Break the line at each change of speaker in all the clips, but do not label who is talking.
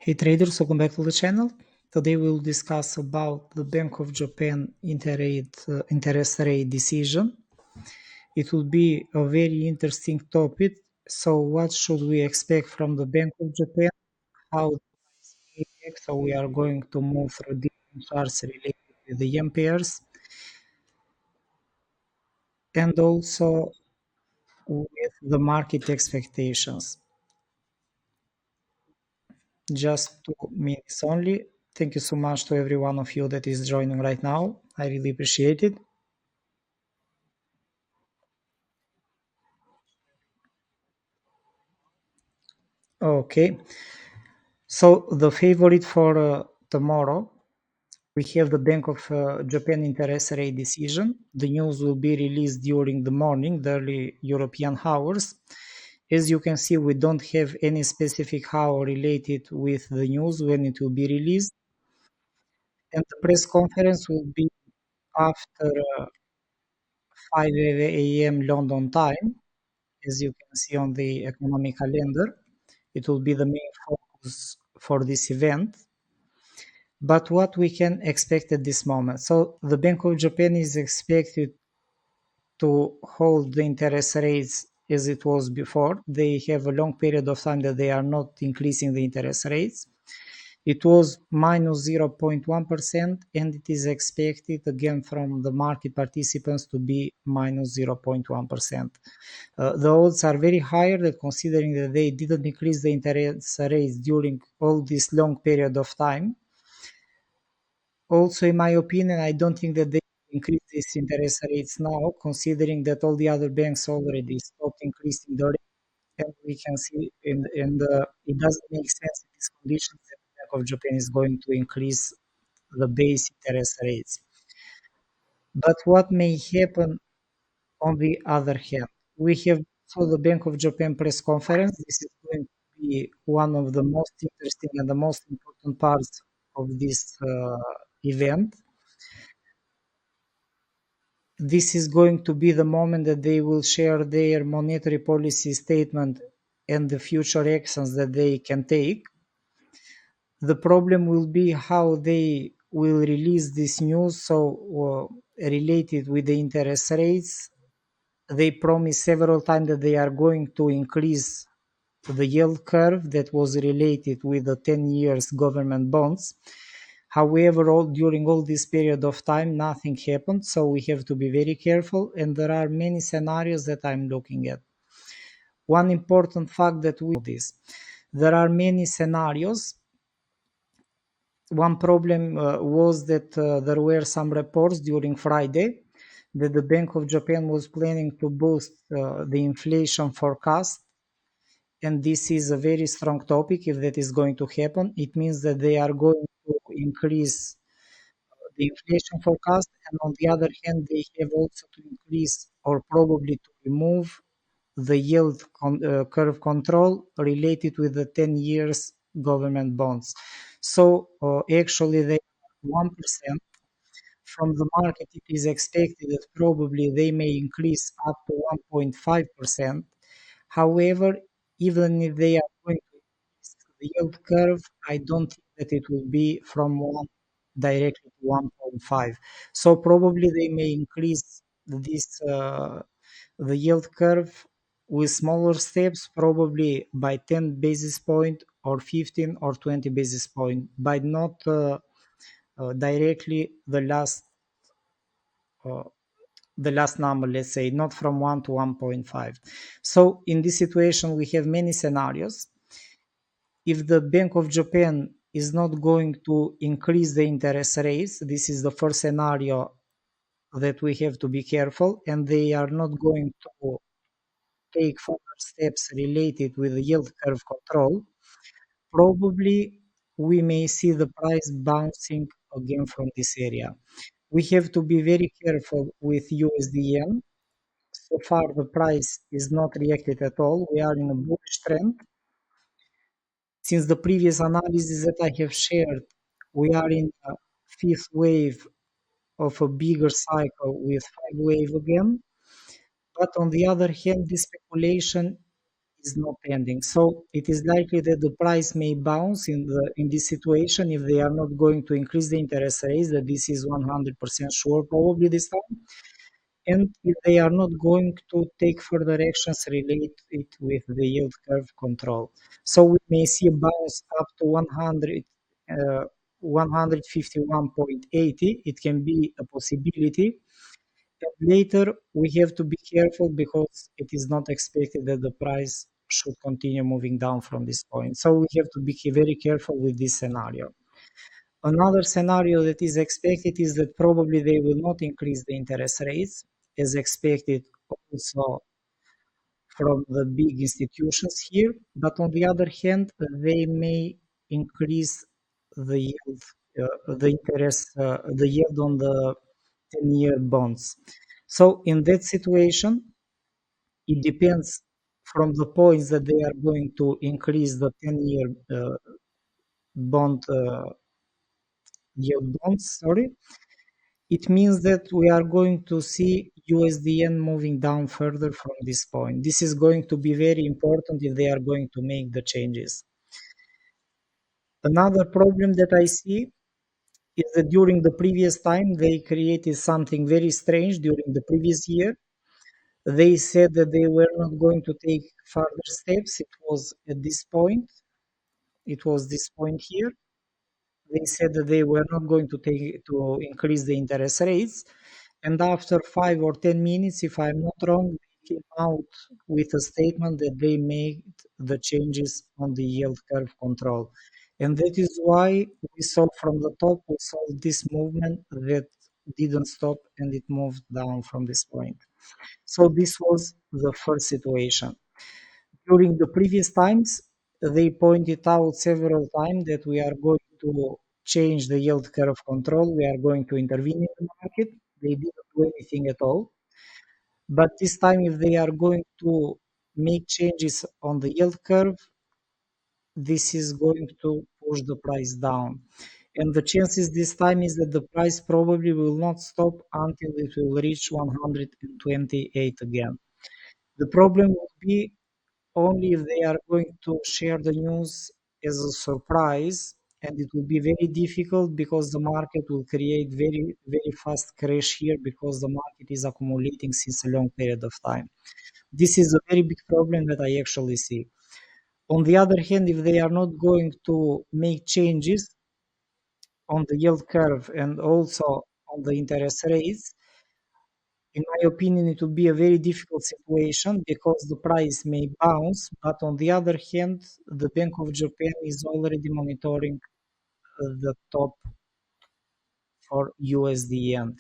Hey traders, welcome back to the channel. Today we'll discuss about the Bank of Japan interest rate decision. It will be a very interesting topic. So what should we expect from the Bank of Japan? How do I see it? So we are going to move through different charts related with the yen pairs and also with the market expectations. Just 2 minutes only. Thank you so much to every one of you that is joining right now. I really appreciate it. Okay, so the favorite for tomorrow, we have the Bank of Japan interest rate decision. The news will be released during the morning, the early European hours. As you can see, we don't have any specific hour related with the news when it will be released, and the press conference will be after 5 a.m. London time, as you can see on the economic calendar. It will be the main focus for this event. But what we can expect at this moment? So the Bank of Japan is expected to hold the interest rates as it was before. They have a long period of time that they are not increasing the interest rates. It was minus 0.1%, and it is expected again from the market participants to be minus 0.1%. The odds are very higher that considering that they didn't increase the interest rates during all this long period of time. Also, in my opinion, I don't think that they increase these interest rates now, considering that all the other banks already stopped increasing the rate, and we can see it doesn't make sense in these conditions that the Bank of Japan is going to increase the base interest rates. But what may happen on the other hand? We have for the Bank of Japan press conference. This is going to be one of the most interesting and the most important parts of this event. This is going to be the moment that they will share their monetary policy statement and the future actions that they can take. The problem will be how they will release this news. So, related with the interest rates, they promised several times that they are going to increase the yield curve that was related with the 10 years government bonds. However, during all this period of time, nothing happened, so we have to be very careful, and there are many scenarios that I'm looking at. One important fact that we know this, there are many scenarios. One problem was that there were some reports during Friday that the Bank of Japan was planning to boost the inflation forecast, and this is a very strong topic. If that is going to happen, it means that they are going to increase the inflation forecast, and on the other hand, they have also to increase or probably to remove the yield curve control related with the 10 years government bonds. So actually, they 1%. From the market, it is expected that probably they may increase up to 1.5%. However, even if they are going to increase the yield curve, I don't think that it will be from 1 directly to 1.5. So probably they may increase this the yield curve with smaller steps, probably by 10 basis point or 15 or 20 basis point, but not directly uh, the last number, let's say, not from 1 to 1.5. So in this situation, we have many scenarios. If the Bank of Japan is not going to increase the interest rates, this is the first scenario that we have to be careful, and they are not going to take further steps related with the yield curve control, probably we may see the price bouncing again from this area. We have to be very careful with USD-yen. So far, the price is not reacted at all. We are in a bullish trend. Since the previous analysis that I have shared, we are in a fifth wave of a bigger cycle with five wave again. But on the other hand, this speculation is not ending. So it is likely that the price may bounce in this situation if they are not going to increase the interest rates, that this is 100% sure probably this time. And if they are not going to take further actions related with the yield curve control. So we may see a bounce up to 151.80. It can be a possibility. And later, we have to be careful because it is not expected that the price should continue moving down from this point. So we have to be very careful with this scenario. Another scenario that is expected is that probably they will not increase the interest rates as expected also from the big institutions here, but on the other hand, they may increase the yield, the yield on the 10-year bonds. So in that situation, it depends from the points that they are going to increase the 10-year bond yield bonds, sorry. It means that we are going to see USDN moving down further from this point. This is going to be very important if they are going to make the changes. Another problem that I see is that during the previous time, they created something very strange during the previous year. They said that they were not going to take further steps. It was at this point. It was this point here. They said that they were not going to increase the interest rates. And after 5 or 10 minutes, if I'm not wrong, they came out with a statement that they made the changes on the yield curve control. And that is why we saw from the top, we saw this movement that didn't stop and it moved down from this point. So this was the first situation. During the previous times, they pointed out several times that we are going to change the yield curve control, we are going to intervene in the market. They didn't do anything at all. But this time, if they are going to make changes on the yield curve, this is going to push the price down. And the chances this time is that the price probably will not stop until it will reach 128 again. The problem will be only if they are going to share the news as a surprise, and it will be very difficult because the market will create very, very fast crash here because the market is accumulating since a long period of time. This is a very big problem that I actually see. On the other hand, if they are not going to make changes on the yield curve and also on the interest rates, in my opinion, it will be a very difficult situation because the price may bounce, but on the other hand, the Bank of Japan is already monitoring the top for USDN.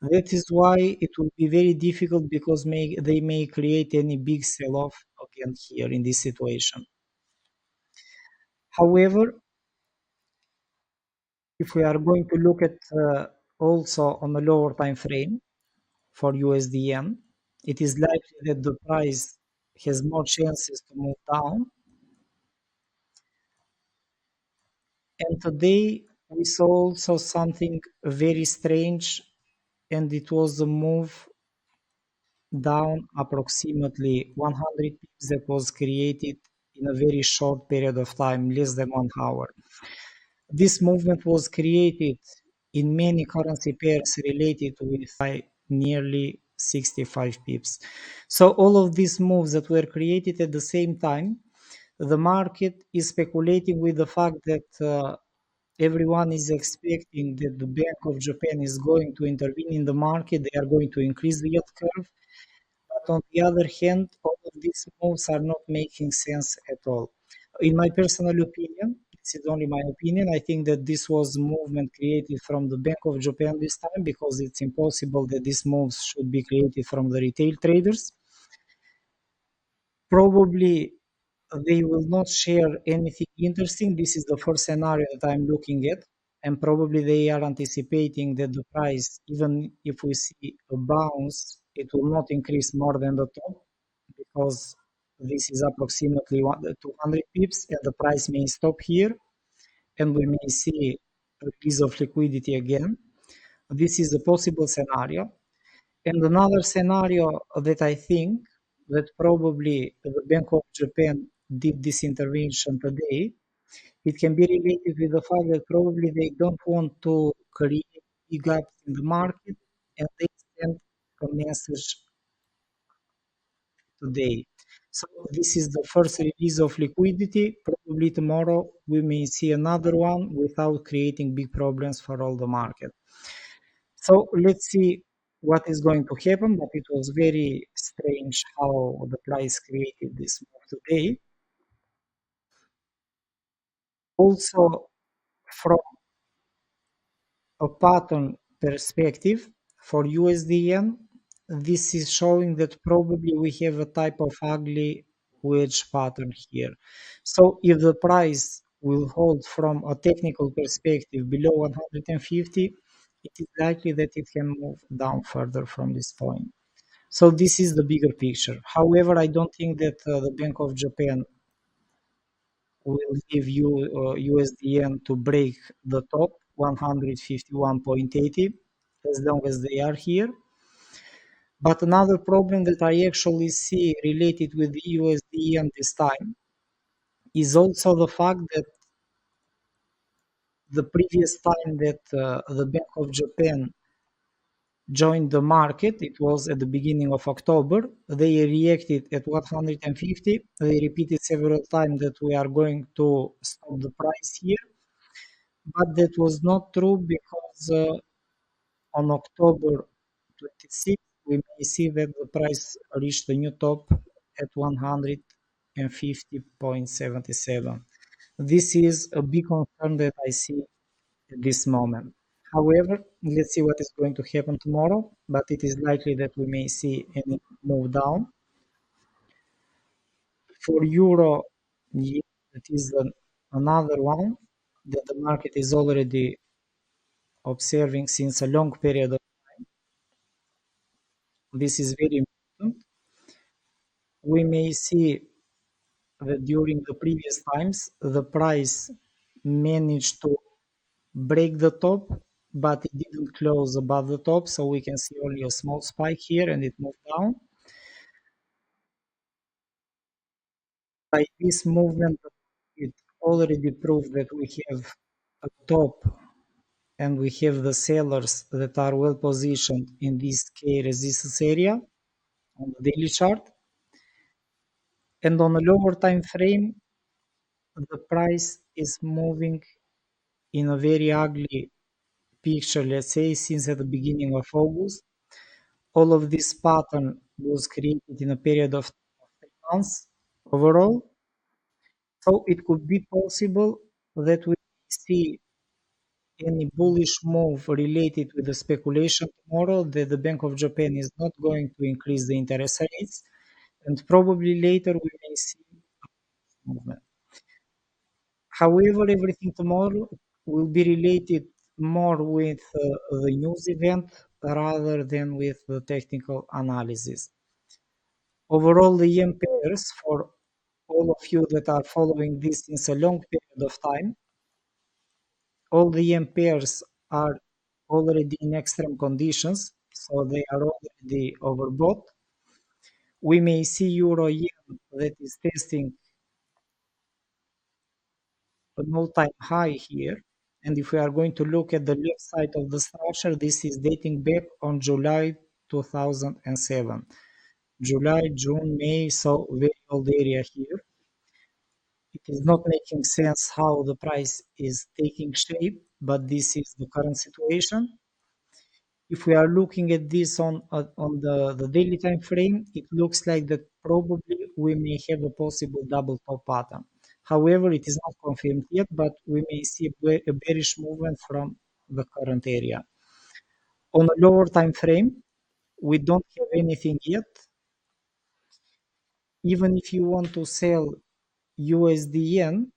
That is why it will be very difficult because they may create any big sell-off again here in this situation. However, if we are going to look at also on a lower time frame for USDN, it is likely that the price has more chances to move down. And today we saw also something very strange, and it was a move down approximately 100 pips that was created in a very short period of time, less than 1 hour. This movement was created in many currency pairs related with nearly 65 pips. So all of these moves that were created at the same time, the market is speculating with the fact that everyone is expecting that the Bank of Japan is going to intervene in the market. They are going to increase the yield curve. But on the other hand, all of these moves are not making sense at all. In my personal opinion, this is only my opinion, I think that this was a movement created from the Bank of Japan this time because it's impossible that these moves should be created from the retail traders. Probably they will not share anything interesting. This is the first scenario that I'm looking at. And probably they are anticipating that the price, even if we see a bounce, it will not increase more than the top because this is approximately 200 pips and the price may stop here and we may see a release of liquidity again. This is a possible scenario. And another scenario that I think that probably the Bank of Japan did this intervention today, it can be related with the fact that probably they don't want to create big gaps in the market and they send a message today. So this is the first release of liquidity. Probably tomorrow we may see another one without creating big problems for all the market. So let's see what is going to happen, but it was very strange how the price created this move today. Also, from a pattern perspective for USD yen, this is showing that probably we have a type of ugly wedge pattern here. So if the price will hold from a technical perspective below 150, it is likely that it can move down further from this point. So this is the bigger picture. However, I don't think that the Bank of Japan will give you USDN to break the top 151.80 as long as they are here. But another problem that I actually see related with the USDN this time is also the fact that the previous time that the Bank of Japan joined the market, it was at the beginning of October, they reacted at 150. They repeated several times that we are going to stop the price here. But that was not true because on October 26th, we may see that the price reached a new top at 150.77. This is a big concern that I see at this moment. However, let's see what is going to happen tomorrow, but it is likely that we may see any move down. For euro, yeah, that is another one that the market is already observing since a long period of this is very important. We may see that during the previous times the price managed to break the top, but it didn't close above the top, so we can see only a small spike here and it moved down. By this movement, it already proved that we have a top and we have the sellers that are well positioned in this key resistance area on the daily chart. And on a lower time frame, the price is moving in a very ugly picture, let's say, since at the beginning of August. All of this pattern was created in a period of 3 months overall. So it could be possible that we see any bullish move related with the speculation tomorrow that the Bank of Japan is not going to increase the interest rates, and probably later we may see movement. However, everything tomorrow will be related more with the news event rather than with the technical analysis. Overall, the yen pairs, for all of you that are following this since a long period of time, all the yen pairs are already in extreme conditions, so they are already overbought. We may see euro yen that is testing an all-time high here. And if we are going to look at the left side of the structure, this is dating back on July 2007. July, June, May, so very old area here. It is not making sense how the price is taking shape, but this is the current situation. If we are looking at this on the daily time frame, it looks like that probably we may have a possible double top pattern. However, it is not confirmed yet, but we may see a bearish movement from the current area. On a lower time frame, we don't have anything yet. Even if you want to sell USD yen,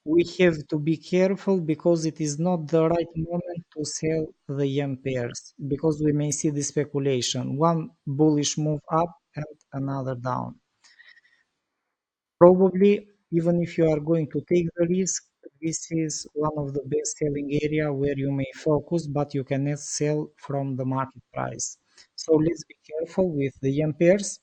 we have to be careful because it is not the right moment to sell the yen pairs because we may see the speculation, one bullish move up and another down. Probably, even if you are going to take the risk, this is one of the best selling area where you may focus, but you cannot sell from the market price. So let's be careful with the yen pairs.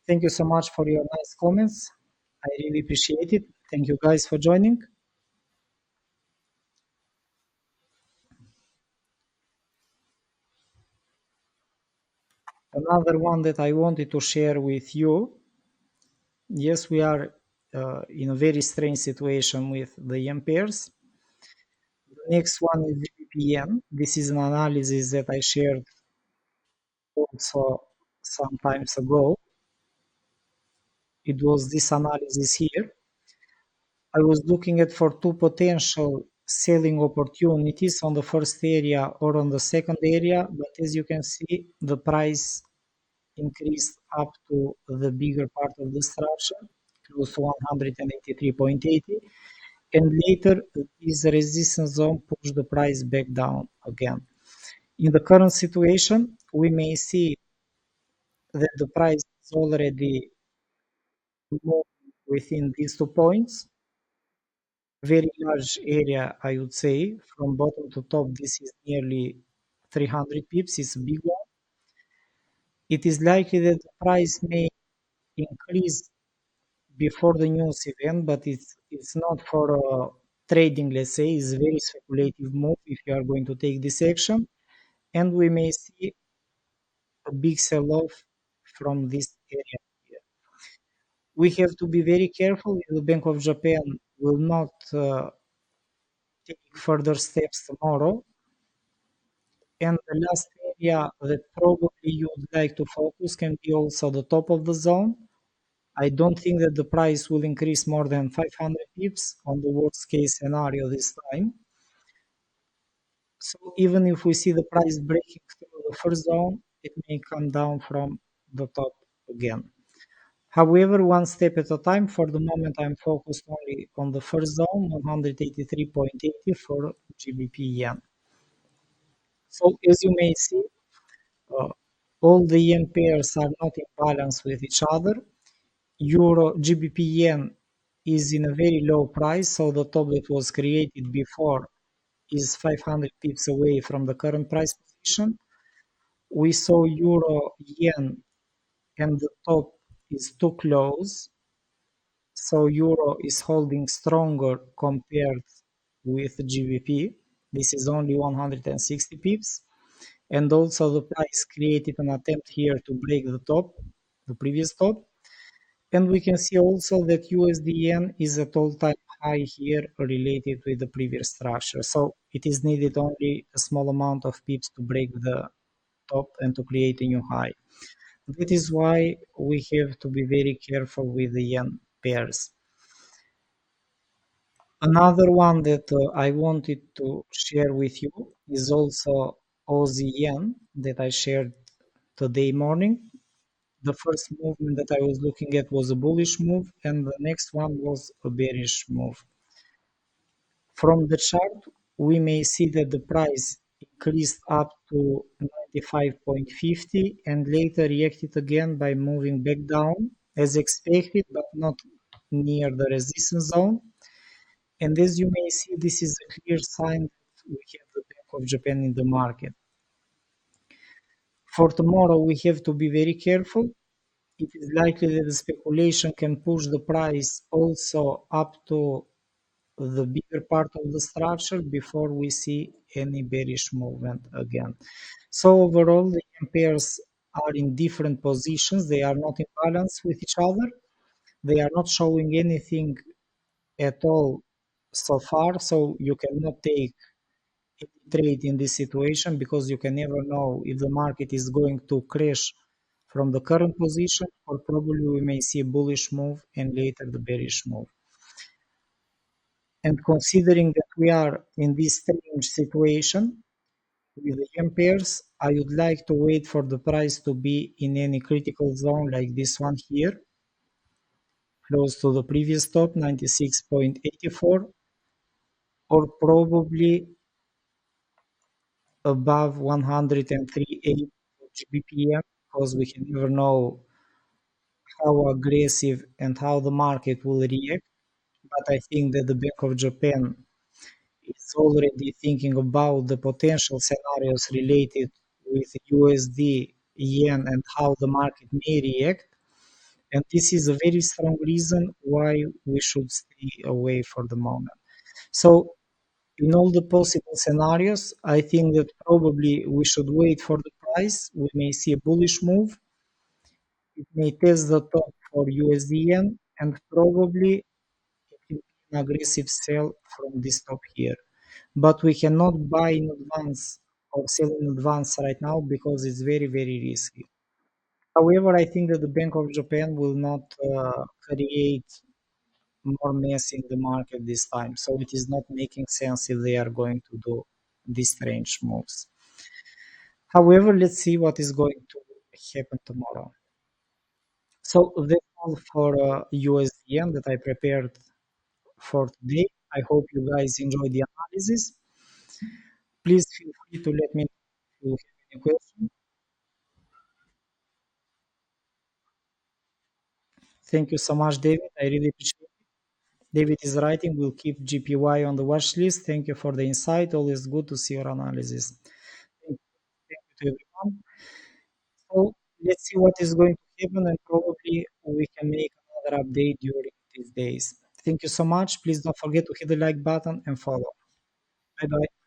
Thank you so much for your nice comments. I really appreciate it. Thank you guys for joining. Another one that I wanted to share with you. Yes, we are in a very strange situation with the yen pairs. The next one is GBP. This is an analysis that I shared also some times ago. It was this analysis here. I was looking at for two potential selling opportunities on the first area or on the second area, but as you can see, the price increased up to the bigger part of the structure, close to 183.80, and later this resistance zone pushed the price back down again. In the current situation, we may see that the price is already moved within these 2 points. Very large area, I would say, from bottom to top. This is nearly 300 pips. It's a big one. It is likely that the price may increase before the news event, but it's not for trading. Let's say it's a very speculative move if you are going to take this action, and we may see a big sell-off from this area here. We have to be very careful. The Bank of Japan will not take further steps tomorrow. And the last area that probably you would like to focus can be also the top of the zone. I don't think that the price will increase more than 500 pips on the worst case scenario this time. So even if we see the price breaking through the first zone, it may come down from the top again. However, one step at a time. For the moment, I'm focused only on the first zone, 183.80 for GBP yen. So as you may see, uh, all the yen pairs are not in balance with each other. Euro GBP yen is in a very low price, so the top that was created before is 500 pips away from the current price position. We saw euro yen and the top is too close, so euro is holding stronger compared with GBP. This is only 160 pips. And also the price created an attempt here to break the top, the previous top. And we can see also that USD yen is at all-time high here related with the previous structure. So it is needed only a small amount of pips to break the top and to create a new high. That is why we have to be very careful with the yen pairs. Another one that I wanted to share with you is also Aussie yen that I shared today morning. The first movement that I was looking at was a bullish move, and the next one was a bearish move. From the chart, we may see that the price increased up to 95.50 and later reacted again by moving back down as expected, but not near the resistance zone. And as you may see, this is a clear sign that we have the Bank of Japan in the market. For tomorrow, we have to be very careful. It is likely that the speculation can push the price also up to the bigger part of the structure before we see any bearish movement again. So overall, the pairs are in different positions. They are not in balance with each other. They are not showing anything at all so far. So you cannot take any trade in this situation because you can never know if the market is going to crash from the current position, or probably we may see a bullish move and later the bearish move. And considering that we are in this strange situation with the yen pairs, I would like to wait for the price to be in any critical zone like this one here, close to the previous top, 96.84, or probably above 103.8 GBPM, because we can never know how aggressive and how the market will react. But I think that the Bank of Japan is already thinking about the potential scenarios related with USD yen and how the market may react. And this is a very strong reason why we should stay away for the moment. So, in all the possible scenarios, I think that probably we should wait for the price. We may see a bullish move. It may test the top for USD yen, and probably it will be an aggressive sell from this top here. But we cannot buy in advance or sell in advance right now because it's very, very risky. However, I think that the Bank of Japan will not create more mess in the market this time. So it is not making sense if they are going to do these strange moves. However, let's see what is going to happen tomorrow. So that's all for USD yen that I prepared for today. I hope you guys enjoyed the analysis. Please feel free to let me know if you have any questions. Thank you so much, David. I really appreciate it. David is writing, we'll keep GPY on the watch list. Thank you for the insight. Always good to see your analysis. Thank you to everyone. So let's see what is going to happen, and probably we can make another update during these days. Thank you so much. Please don't forget to hit the like button and follow. Bye bye.